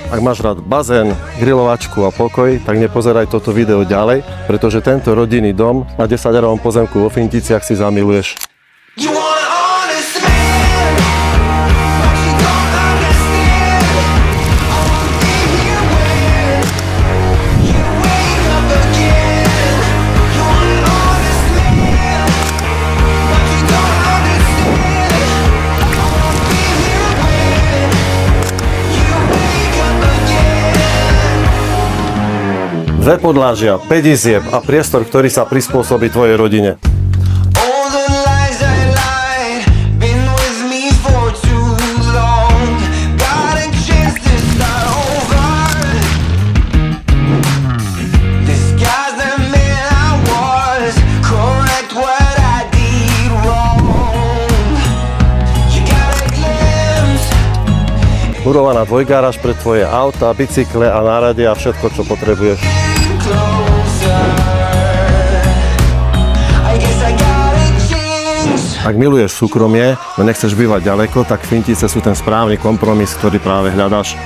Ak máš rád bazén, grilovačku a pokoj, tak nepozeraj toto video ďalej, pretože tento rodinný dom na 10-arovom pozemku vo Finticiach si zamiluješ. You want an honest man, but you don't understand. I wanna be here when you wake up again. You want an honest man, but you don't understand. I wanna be here when you wake up again. Dve podlážia, 5 izieb a priestor, ktorý sa prispôsobí tvojej rodine. All the lies I lied, been with me for too long. Got a chance to start over. Disguise the man I was, correct what I did wrong. You got a glimpse. Murovaná dvojgáraž pre tvoje auta, bicykle a náradie a všetko, čo potrebuješ. Closer. I guess I gotta change. Ak miluješ súkromie, no nechceš bývať ďaleko, tak Fintice sú ten správny kompromis, ktorý práve hľadáš.